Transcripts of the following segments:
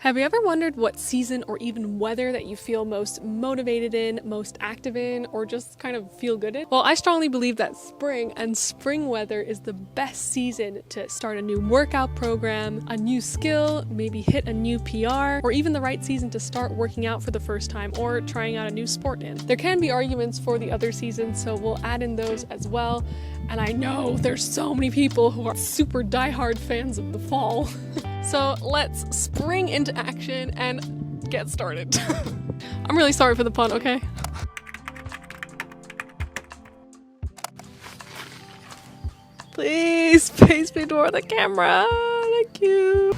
Have you ever wondered what season or even weather that you feel most motivated in, most active in, or just kind of feel good in? Well, I strongly believe that spring and spring weather is the best season to start a new workout program, a new skill, maybe hit a new PR, or even the right season to start working out for the first time or trying out a new sport in. There can be arguments for the other seasons, so we'll add in those as well. And I know there's so many people who are super diehard fans of the fall. So let's spring into action and get started. I'm really sorry for the pun, okay? Please face me toward the camera. Thank you.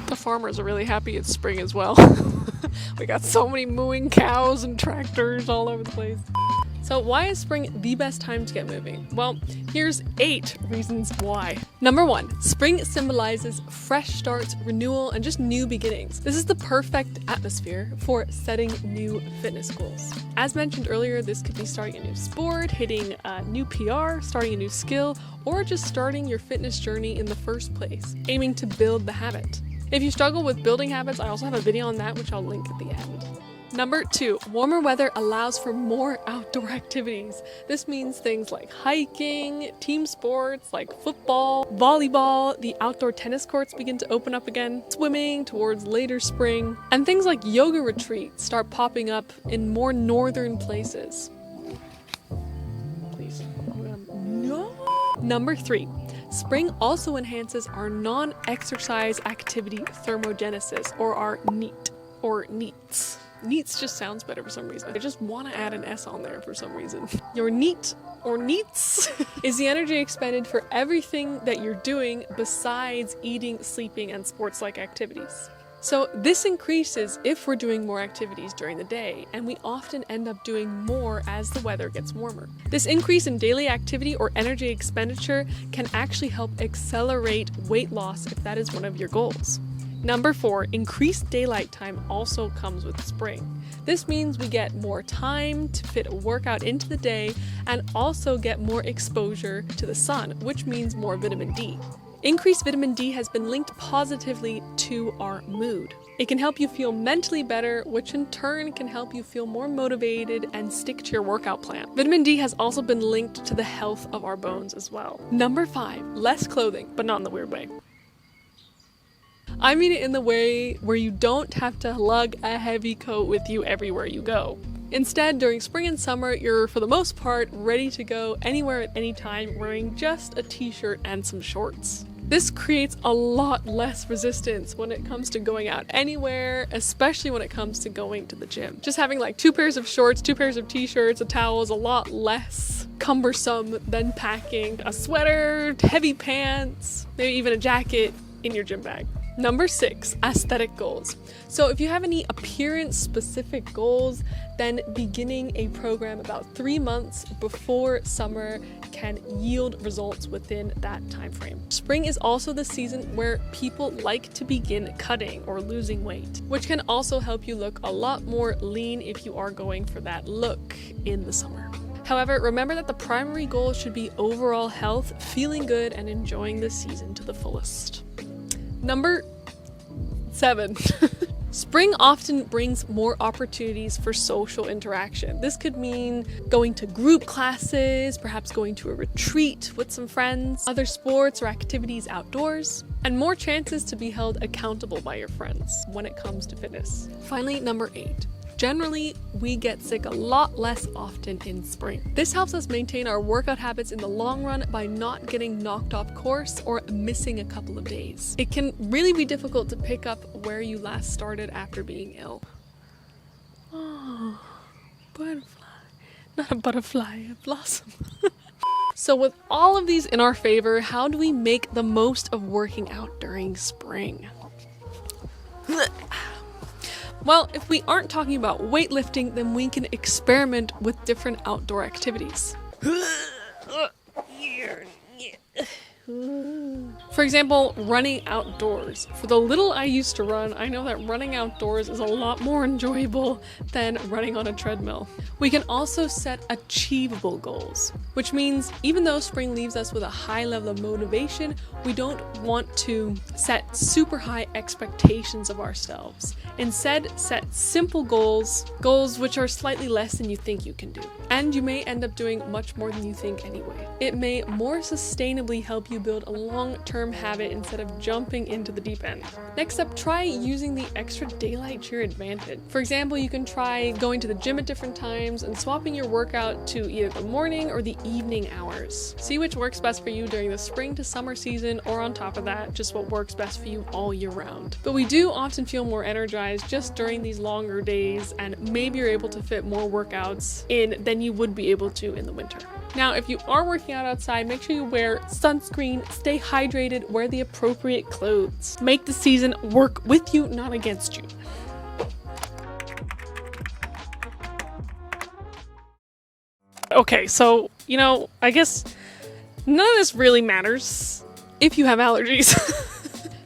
The farmers are really happy it's spring as well. We got so many mooing cows and tractors all over the place. So why is spring the best time to get moving? Well, here's 8 reasons why. Number 1, spring symbolizes fresh starts, renewal, and just new beginnings. This is the perfect atmosphere for setting new fitness goals. As mentioned earlier, this could be starting a new sport, hitting a new PR, starting a new skill, or just starting your fitness journey in the first place, aiming to build the habit. If you struggle with building habits, I also have a video on that, which I'll link at the end. Number 2, warmer weather allows for more outdoor activities. This means things like hiking, team sports like football, volleyball, the outdoor tennis courts begin to open up again, swimming towards later spring, and things like yoga retreats start popping up in more northern places. Please. No. Number 3. Spring also enhances our non-exercise activity thermogenesis, or our NEAT, or NEATs. NEATs just sounds better for some reason. I just want to add an S on there for some reason. Your NEAT, or NEATs, is the energy expended for everything that you're doing besides eating, sleeping, and sports-like activities. So this increases if we're doing more activities during the day, and we often end up doing more as the weather gets warmer. This increase in daily activity or energy expenditure can actually help accelerate weight loss if that is one of your goals. Number 4, increased daylight time also comes with spring. This means we get more time to fit a workout into the day and also get more exposure to the sun, which means more vitamin D. Increased vitamin D has been linked positively to our mood. It can help you feel mentally better, which in turn can help you feel more motivated and stick to your workout plan. Vitamin D has also been linked to the health of our bones as well. Number 5, less clothing, but not in the weird way. I mean it in the way where you don't have to lug a heavy coat with you everywhere you go. Instead, during spring and summer, you're for the most part ready to go anywhere at any time wearing just a t-shirt and some shorts. This creates a lot less resistance when it comes to going out anywhere, especially when it comes to going to the gym. Just having like 2 pairs of shorts, 2 pairs of t-shirts, a towel is a lot less cumbersome than packing a sweater, heavy pants, maybe even a jacket in your gym bag. Number 6, aesthetic goals. So if you have any appearance-specific goals, then beginning a program about 3 months before summer can yield results within that time frame. Spring is also the season where people like to begin cutting or losing weight, which can also help you look a lot more lean if you are going for that look in the summer. However, remember that the primary goal should be overall health, feeling good, and enjoying the season to the fullest. Number 7. Spring often brings more opportunities for social interaction. This could mean going to group classes, perhaps going to a retreat with some friends, other sports or activities outdoors, and more chances to be held accountable by your friends when it comes to fitness. Finally, number 8. Generally, we get sick a lot less often in spring. This helps us maintain our workout habits in the long run by not getting knocked off course or missing a couple of days. It can really be difficult to pick up where you last started after being ill. Oh, butterfly. Not a butterfly, a blossom. So with all of these in our favor, how do we make the most of working out during spring? Well, if we aren't talking about weightlifting, then we can experiment with different outdoor activities. For example, running outdoors. For the little I used to run, I know that running outdoors is a lot more enjoyable than running on a treadmill. We can also set achievable goals, which means even though spring leaves us with a high level of motivation, we don't want to set super high expectations of ourselves. Instead, set simple goals which are slightly less than you think you can do. And you may end up doing much more than you think anyway. It may more sustainably help you build a long-term habit instead of jumping into the deep end. Next up, try using the extra daylight to your advantage. For example, you can try going to the gym at different times and swapping your workout to either the morning or the evening hours. See which works best for you during the spring to summer season, or on top of that, just what works best for you all year round. But we do often feel more energized just during these longer days, and maybe you're able to fit more workouts in than you would be able to in the winter. Now, if you are working out outside, make sure you wear sunscreen, stay hydrated, wear the appropriate clothes. Make the season work with you, not against you. Okay, so, I guess none of this really matters if you have allergies.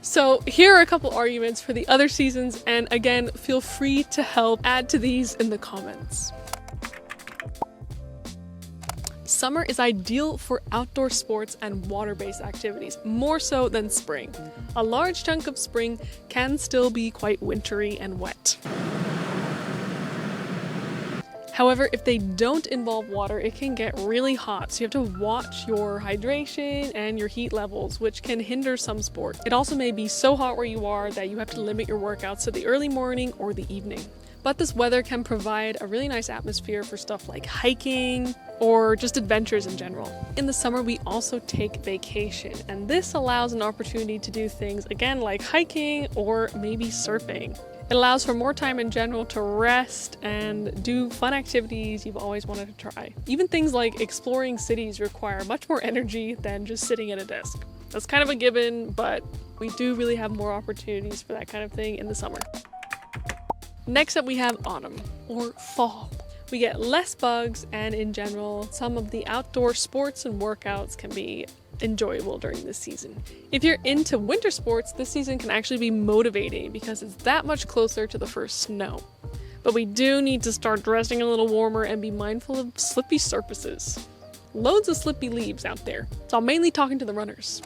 So here are a couple arguments for the other seasons, and again, feel free to help add to these in the comments. Summer is ideal for outdoor sports and water-based activities, more so than spring. A large chunk of spring can still be quite wintry and wet. However, if they don't involve water, it can get really hot, so you have to watch your hydration and your heat levels, which can hinder some sports. It also may be so hot where you are that you have to limit your workouts to the early morning or the evening. But this weather can provide a really nice atmosphere for stuff like hiking or just adventures in general. In the summer, we also take vacation, and this allows an opportunity to do things again like hiking or maybe surfing. It allows for more time in general to rest and do fun activities you've always wanted to try. Even things like exploring cities require much more energy than just sitting at a desk. That's kind of a given, but we do really have more opportunities for that kind of thing in the summer. Next up, we have autumn, or fall. We get less bugs, and in general, some of the outdoor sports and workouts can be enjoyable during this season. If you're into winter sports, this season can actually be motivating because it's that much closer to the first snow. But we do need to start dressing a little warmer and be mindful of slippy surfaces. Loads of slippy leaves out there, so I'm mainly talking to the runners.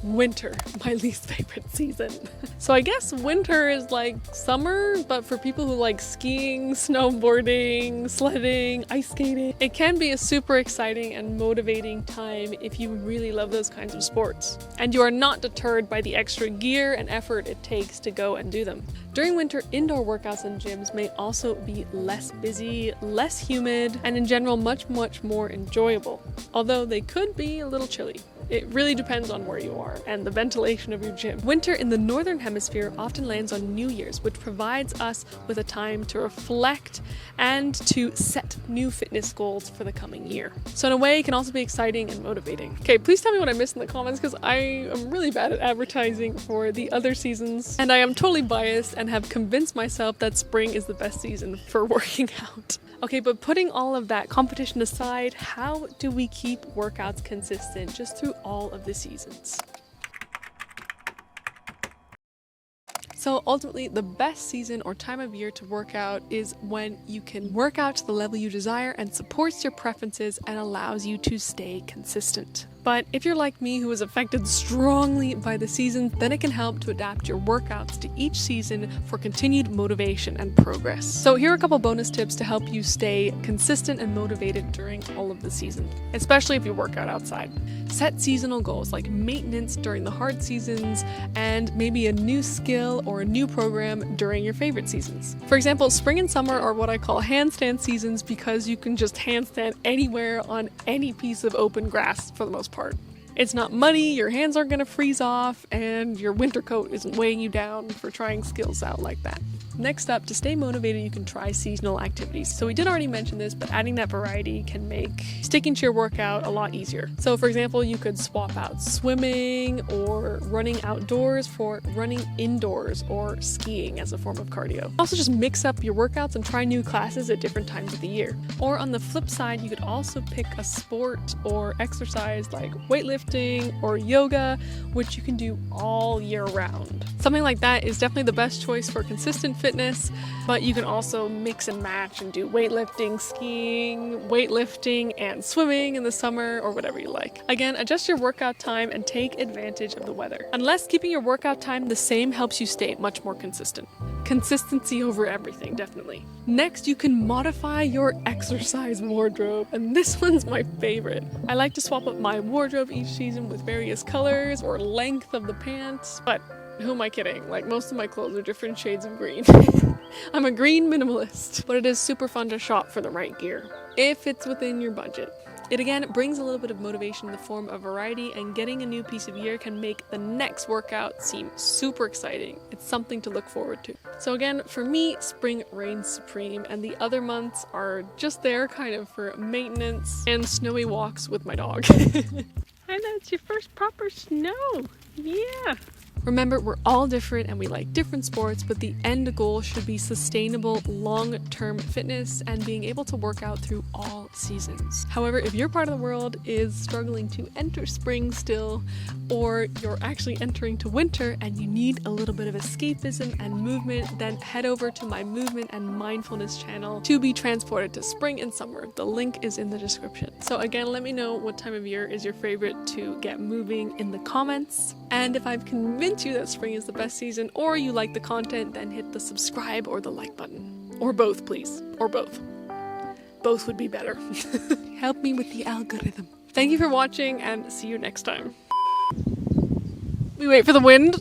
Winter, my least favorite season. So I guess winter is like summer, but for people who like skiing, snowboarding, sledding, ice skating. It can be a super exciting and motivating time if you really love those kinds of sports, and you are not deterred by the extra gear and effort it takes to go and do them. During winter, indoor workouts and gyms may also be less busy, less humid, and in general much more enjoyable, although they could be a little chilly. It really depends on where you are and the ventilation of your gym. Winter in the northern hemisphere often lands on New Year's, which provides us with a time to reflect and to set new fitness goals for the coming year. So in a way, it can also be exciting and motivating. Okay, please tell me what I missed in the comments, because I am really bad at advertising for the other seasons, and I am totally biased and have convinced myself that spring is the best season for working out. Okay, but putting all of that competition aside, how do we keep workouts consistent just through all of the seasons? So ultimately, the best season or time of year to work out is when you can work out to the level you desire and supports your preferences and allows you to stay consistent. But if you're like me, who is affected strongly by the seasons, then it can help to adapt your workouts to each season for continued motivation and progress. So here are a couple bonus tips to help you stay consistent and motivated during all of the season, especially if you work out outside. Set seasonal goals like maintenance during the hard seasons and maybe a new skill or a new program during your favorite seasons. For example, spring and summer are what I call handstand seasons because you can just handstand anywhere on any piece of open grass for the most part. It's not muddy, your hands aren't going to freeze off, and your winter coat isn't weighing you down for trying skills out like that. Next up, to stay motivated, you can try seasonal activities. So we did already mention this, but adding that variety can make sticking to your workout a lot easier. So for example, you could swap out swimming or running outdoors for running indoors or skiing as a form of cardio. Also just mix up your workouts and try new classes at different times of the year. Or on the flip side, you could also pick a sport or exercise like weightlifting weightlifting, or yoga, which you can do all year round. Something like that is definitely the best choice for consistent fitness, but you can also mix and match and do weightlifting, skiing, weightlifting, and swimming in the summer, or whatever you like. Again, adjust your workout time and take advantage of the weather. Unless keeping your workout time the same helps you stay much more consistent. Consistency over everything, definitely. Next, you can modify your exercise wardrobe, and this one's my favorite. I like to swap up my wardrobe each season with various colors or length of the pants, but who am I kidding? Like, most of my clothes are different shades of green. I'm a green minimalist, but it is super fun to shop for the right gear, if it's within your budget. It again brings a little bit of motivation in the form of variety, and getting a new piece of gear can make the next workout seem super exciting. It's something to look forward to. So again, for me, spring reigns supreme, and the other months are just there kind of for maintenance and snowy walks with my dog. I know, it's your first proper snow. Yeah. Remember, we're all different and we like different sports, but the end goal should be sustainable, long-term fitness and being able to work out through all seasons. However, if your part of the world is struggling to enter spring still, or you're actually entering to winter and you need a little bit of escapism and movement, then head over to my movement and mindfulness channel to be transported to spring and summer. The link is in the description. So again, let me know what time of year is your favorite to get moving in the comments. And if I've convinced you that spring is the best season, or you like the content, then hit the subscribe or the like button. Or both, please. Or both. Both would be better. Help me with the algorithm. Thank you for watching, and see you next time. We wait for the wind.